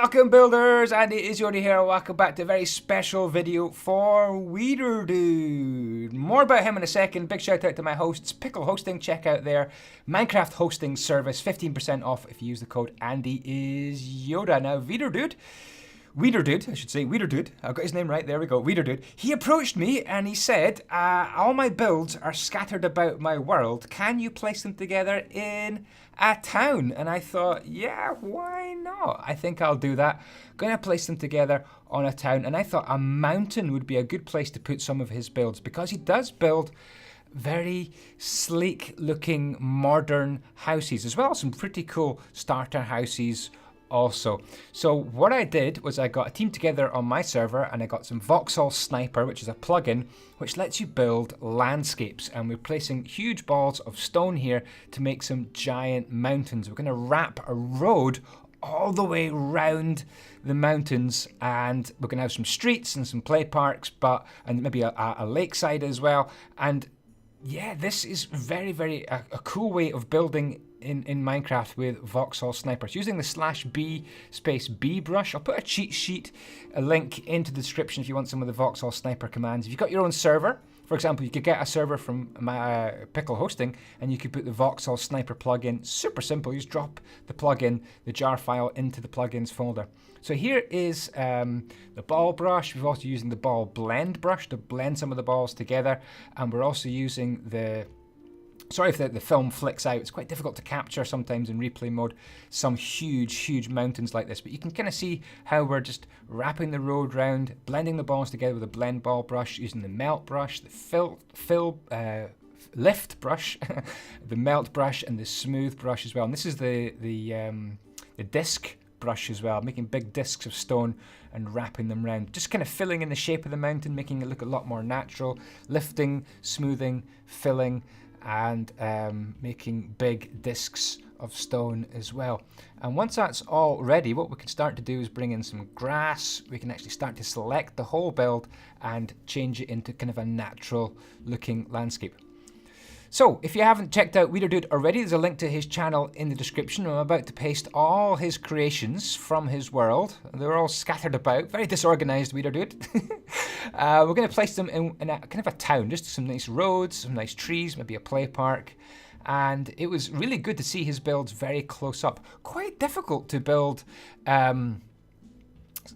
Welcome builders, andyisyoda here. Welcome back to a very special video for WiederDude. More about him in a second. Big shout out to my hosts, Pickle Hosting. Check out their Minecraft hosting service, 15% off if you use the code andyisyoda. Now WiederDude, I should say, WiederDude. I've got his name right, there we go, WiederDude. He approached me and he said, all my builds are scattered about my world. Can you place them together in a town? And I thought, yeah, why not? I think I'll do that. Going to place them together on a town. And I thought a mountain would be a good place to put some of his builds because he does build very sleek looking modern houses as well. Some pretty cool starter houses also. So what I did was I got a team together on my server and I got some Vauxhall Sniper, which is a plugin which lets you build landscapes, and we're placing huge balls of stone here to make some giant mountains. We're going to wrap a road all the way around the mountains, and we're going to have some streets and some play parks, and maybe a lakeside as well. And yeah, this is very a cool way of building in Minecraft with Vauxhall Snipers using the /B brush. I'll put a cheat sheet, a link into the description if you want some of the Vauxhall Sniper commands. If you've got your own server, for example, you could get a server from my Pickle Hosting and you could put the Vauxhall Sniper plugin. Super simple. You just drop the plugin, the jar file, into the plugins folder. So here is the ball brush. We're also using the ball blend brush to blend some of the balls together, and we're also using the sorry if the film flicks out. It's quite difficult to capture sometimes in replay mode some huge mountains like this, but you can kind of see how we're just wrapping the road round, blending the balls together with a blend ball brush, using the melt brush, the lift brush, the melt brush, and the smooth brush as well. And this is the disc brush as well, making big discs of stone and wrapping them round, just kind of filling in the shape of the mountain, making it look a lot more natural, lifting, smoothing, filling, and making big discs of stone as well. And once that's all ready, what we can start to do is bring in some grass. We can actually start to select the whole build and change it into kind of a natural looking landscape. So, if you haven't checked out WiederDude already, there's a link to his channel in the description. I'm about to paste all his creations from his world. They're all scattered about, very disorganized WiederDude. We're going to place them in a kind of a town, just some nice roads, some nice trees, maybe a play park. And it was really good to see his builds very close up. Quite difficult to build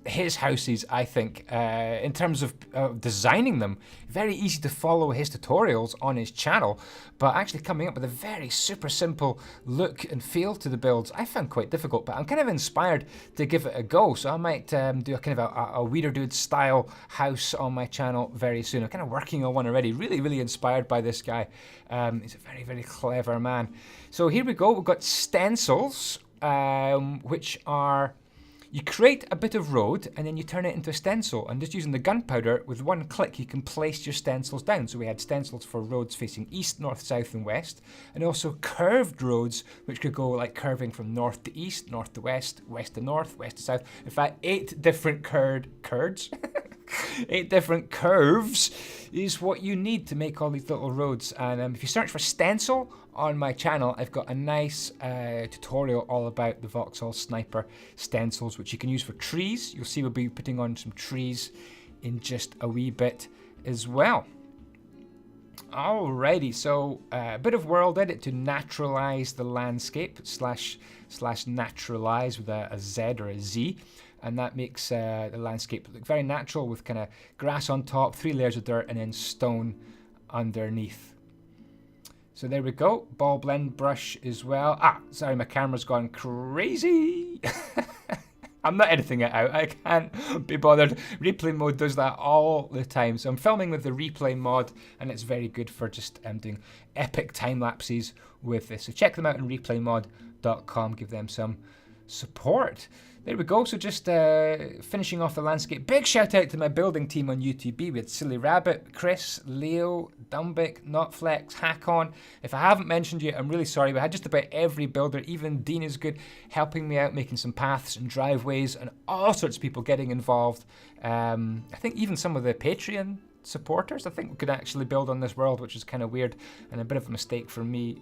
his houses, I think, in terms of designing them. Very easy to follow his tutorials on his channel, but actually coming up with a very super simple look and feel to the builds I found quite difficult, but I'm kind of inspired to give it a go. So I might do a kind of a WiederDude style house on my channel very soon. I'm kind of working on one already. Really inspired by this guy. He's a very clever man. So here we go. We've got stencils, which are, you create a bit of road and then you turn it into a stencil, and just using the gunpowder with one click you can place your stencils down. So we had stencils for roads facing east, north, south and west, and also curved roads which could go like curving from north to east, north to west, west to north, west to south. In fact, 8 different curves 8 different curves is what you need to make all these little roads. And if you search for stencil on my channel, I've got a nice tutorial all about the Vauxhall Sniper stencils, which you can use for trees. You'll see we'll be putting on some trees in just a wee bit as well. Alrighty, so a bit of world edit to naturalize the landscape, slash naturalize with a Z or a Z. And that makes the landscape look very natural with kind of grass on top, 3 layers of dirt, and then stone underneath. So there we go, ball blend brush as well. Sorry, my camera's gone crazy. I'm not editing it out, I can't be bothered. Replay mode does that all the time. So I'm filming with the replay mod, and it's very good for just doing epic time lapses with this. So check them out on replaymod.com, give them some support. There we go, so just finishing off the landscape. Big shout out to my building team on YouTube. We had Silly Rabbit, Chris, Leo, Dumbic, Notflex, Hackon. If I haven't mentioned you, I'm really sorry. We had just about every builder, even Dean is good, helping me out, making some paths and driveways, and all sorts of people getting involved. I think even some of the Patreon supporters. I think we could actually build on this world, which is kind of weird and a bit of a mistake for me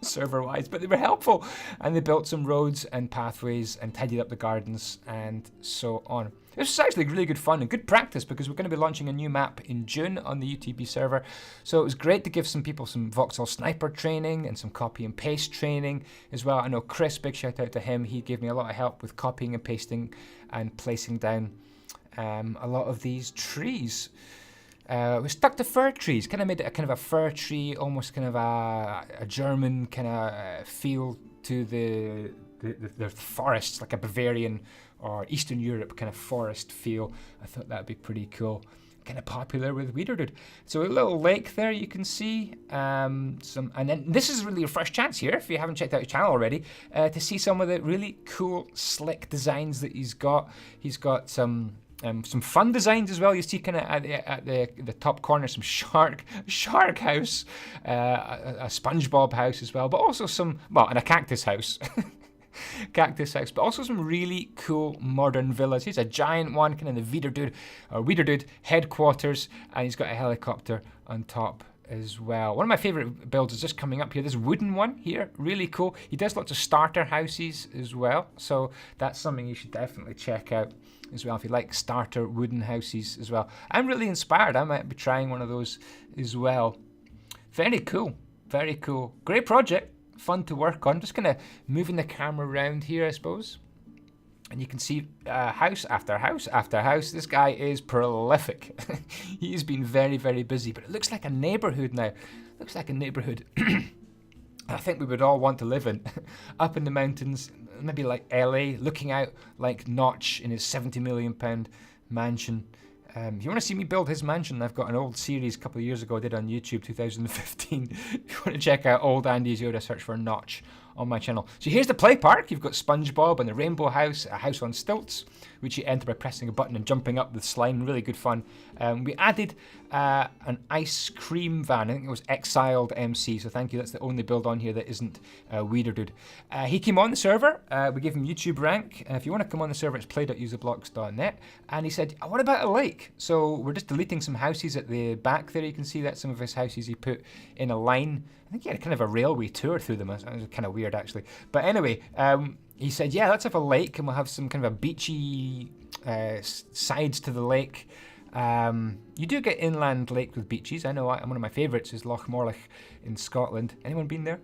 server-wise, but they were helpful. And they built some roads and pathways and tidied up the gardens and so on. This was actually really good fun and good practice because we're going to be launching a new map in June on the UTB server. So it was great to give some people some voxel sniper training and some copy and paste training as well. I know Chris, big shout out to him. He gave me a lot of help with copying and pasting and placing down a lot of these trees. We stuck to fir trees, kind of made it a kind of a fir tree, almost kind of a German kind of feel to the forests, like a Bavarian or Eastern Europe kind of forest feel. I thought that'd be pretty cool. Kind of popular with WiederDude. So a little lake there you can see. And then this is really your first chance here, if you haven't checked out his channel already, to see some of the really cool, slick designs that he's got. He's got some fun designs as well. You see kind of at the top corner some shark house, a SpongeBob house as well, but also and a cactus house. Cactus house, but also some really cool modern villas. Here's a giant one, kind of the WiederDude headquarters, and he's got a helicopter on top as well. One of my favorite builds is just coming up here. This wooden one here, really cool. He does lots of starter houses as well, so that's something you should definitely check out as well if you like starter wooden houses as well. I'm really inspired. I might be trying one of those as well. Very cool, very cool. Great project. Fun to work on. Just kind of moving the camera around here, I suppose. And you can see house after house after house. This guy is prolific. He's been very, very busy. But it looks like a neighborhood now. Looks like a neighborhood I think we would all want to live in. Up in the mountains, maybe like LA, looking out like Notch in his £70 million mansion. If you want to see me build his mansion, I've got an old series a couple of years ago I did on YouTube, 2015. If you want to check out old andyisyoda, search for Notch on my channel. So here's the play park. You've got SpongeBob and the Rainbow House, a house on stilts, which you enter by pressing a button and jumping up with slime. Really good fun. We added an ice cream van. I think it was Exiled MC, so thank you. That's the only build on here that isn't WiederDude. He came on the server. We gave him YouTube rank. If you want to come on the server, it's play.userblocks.net. And he said, what about a lake? So we're just deleting some houses at the back there. You can see that some of his houses he put in a line. I think he had kind of a railway tour through them. It was kind of weird, actually. But anyway, he said, yeah, let's have a lake, and we'll have some kind of a beachy sides to the lake. You do get inland lake with beaches. I know one of my favourites is Loch Morlich in Scotland. Anyone been there?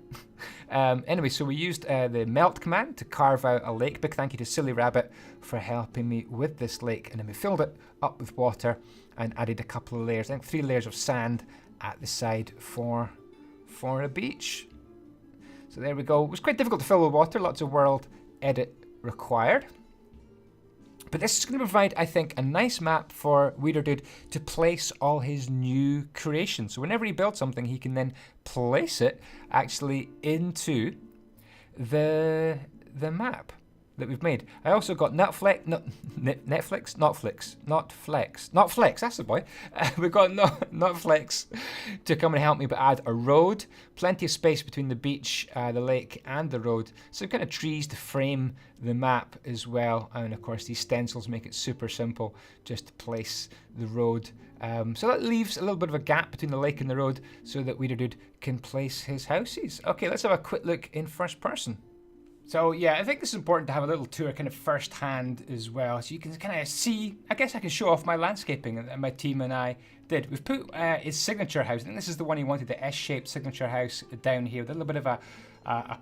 Anyway, so we used the melt command to carve out a lake. Big thank you to Silly Rabbit for helping me with this lake. And then we filled it up with water and added a couple of layers. I think 3 layers of sand at the side for a beach. So there we go. It was quite difficult to fill with water. Lots of world edit required. But this is going to provide, I think, a nice map for WiederDude to place all his new creations. So whenever he builds something, he can then place it actually into the map that we've made. I also got Netflix, that's the boy. We've got Netflix to come and help me, but add a road, plenty of space between the beach, the lake, and the road. Some kind of trees to frame the map as well, and of course these stencils make it super simple just to place the road. So that leaves a little bit of a gap between the lake and the road so that WiederDude can place his houses. Okay, let's have a quick look in first person. So yeah, I think this is important to have a little tour kind of first hand as well, so you can kind of see, I guess I can show off my landscaping that my team and I did. We've put his signature house, I think this is the one he wanted, the S-shaped signature house down here, with a little bit of a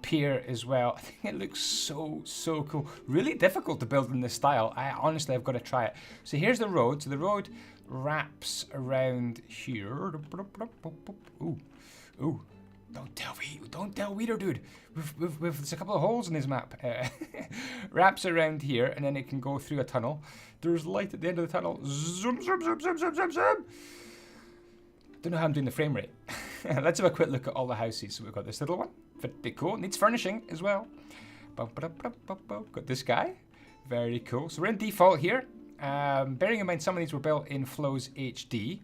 pier as well. I think it looks so cool. Really difficult to build in this style. Honestly, I've got to try it. So here's the road. So the road wraps around here. Ooh. Don't tell WiederDude. There's a couple of holes in his map. Wraps around here, and then it can go through a tunnel. There's light at the end of the tunnel. Zoom. Don't know how I'm doing the frame rate. Let's have a quick look at all the houses. So we've got this little one. Pretty cool. Needs furnishing as well. Got this guy. Very cool. So we're in default here. Bearing in mind some of these were built in Flows HD.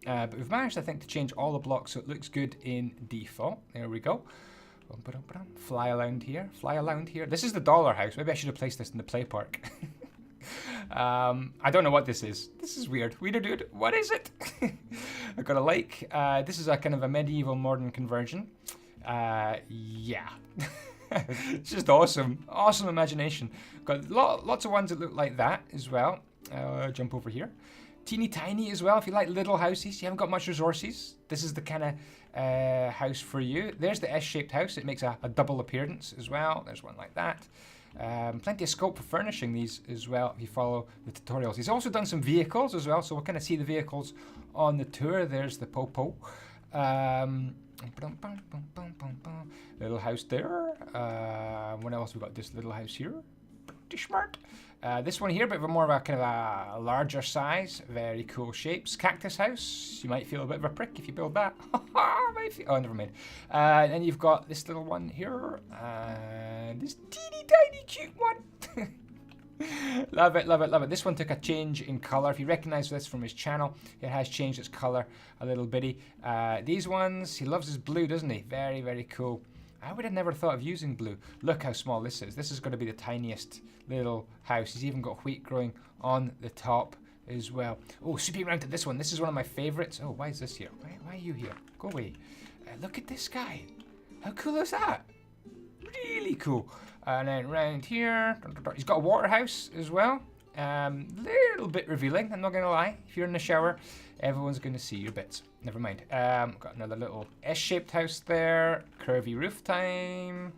But we've managed, I think, to change all the blocks so it looks good in default. There we go. Fly around here. This is the dollar house. Maybe I should have placed this in the play park. I don't know what this is. This is weird. WiederDude, what is it? I got a like. This is a kind of a medieval modern conversion. Yeah. It's just awesome. Awesome imagination. Got lots of ones that look like that as well. Jump over here. Teeny tiny as well. If you like little houses, you haven't got much resources, this is the kind of house for you. There's the S-shaped house. It makes a double appearance as well. There's one like that. Plenty of scope for furnishing these as well if you follow the tutorials. He's also done some vehicles as well, so we'll kind of see the vehicles on the tour. There's the Popo. Little house there. What else we got? This little house here. Pretty smart. This one here, but more of a kind of a larger size. Very cool shapes. Cactus house. You might feel a bit of a prick if you build that. Oh, never mind. Then you've got this little one here. This teeny tiny cute one. Love it, love it, love it. This one took a change in color. If you recognize this from his channel, it has changed its color a little bitty. These ones, he loves his blue, doesn't he? Very, very cool. I would have never thought of using blue. Look how small this is. This is going to be the tiniest little house. He's even got wheat growing on the top as well. Oh, swooping around to this one. This is one of my favorites. Oh, why is this here? Why are you here? Go away. Look at this guy. How cool is that? Really cool. And then round here, he's got a water house as well. Little bit revealing, I'm not going to lie. If you're in the shower, everyone's going to see your bits. Never mind. Got another little S-shaped house there. Curvy roof time.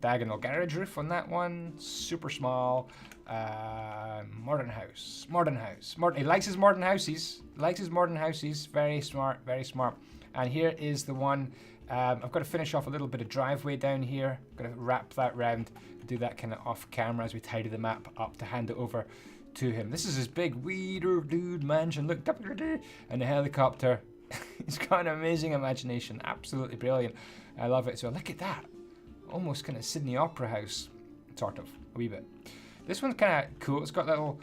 Diagonal garage roof on that one. Super small. Modern house. Modern house. He likes his modern houses. Likes his modern houses. Very smart. Very smart. And here is the one. I've got to finish off a little bit of driveway down here. I've got to wrap that round, do that kind of off camera as we tidy the map up to hand it over to him. This is his big WiederDude mansion. Look, and the helicopter. He's got an amazing imagination. Absolutely brilliant. I love it. So look at that. Almost kind of Sydney Opera House, sort of, a wee bit. This one's kind of cool. It's got a little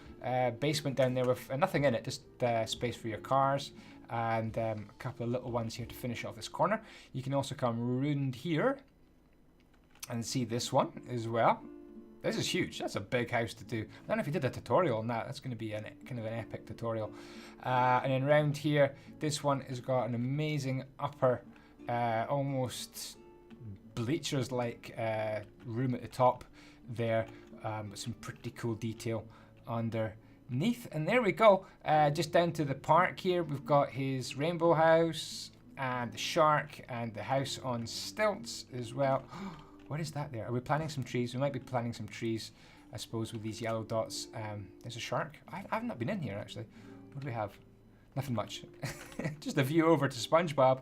basement down there with nothing in it, just space for your cars. And a couple of little ones here to finish off this corner. You can also come round here and see this one as well. This is huge. That's a big house to do. I don't know if you did a tutorial on that. That's going to be kind of an epic tutorial. And then round here, this one has got an amazing upper, almost bleachers-like room at the top there, with some pretty cool detail underneath. And there we go, just down to the park here. We've got his rainbow house and the shark and the house on stilts as well. What is that there? Are we planting some trees? We might be planting some trees, I suppose, with these yellow dots. There's a shark. I've not been in here actually. What do we have? Nothing much. Just a view over to SpongeBob.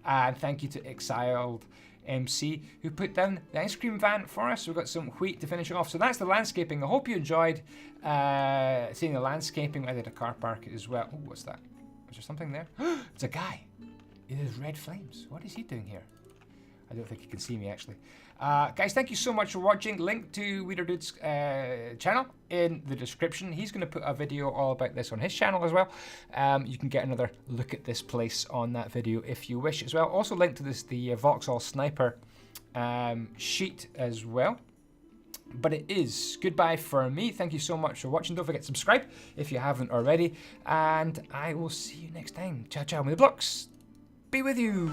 And thank you to Exiled MC who put down the ice cream van for us. We've got some wheat to finish off. So that's the landscaping. I hope you enjoyed seeing the landscaping. I did a car park as well. Oh, what's that? Is there something there? It's a guy. It is red flames. What is he doing here? I don't think you can see me actually. Guys, thank you so much for watching. Link to WiederDude's channel in the description. He's going to put a video all about this on his channel as well. You can get another look at this place on that video if you wish as well. Also link to the Vauxhall Sniper sheet as well. But it is goodbye for me. Thank you so much for watching. Don't forget to subscribe if you haven't already. And I will see you next time. Ciao, ciao. May the blocks be with you.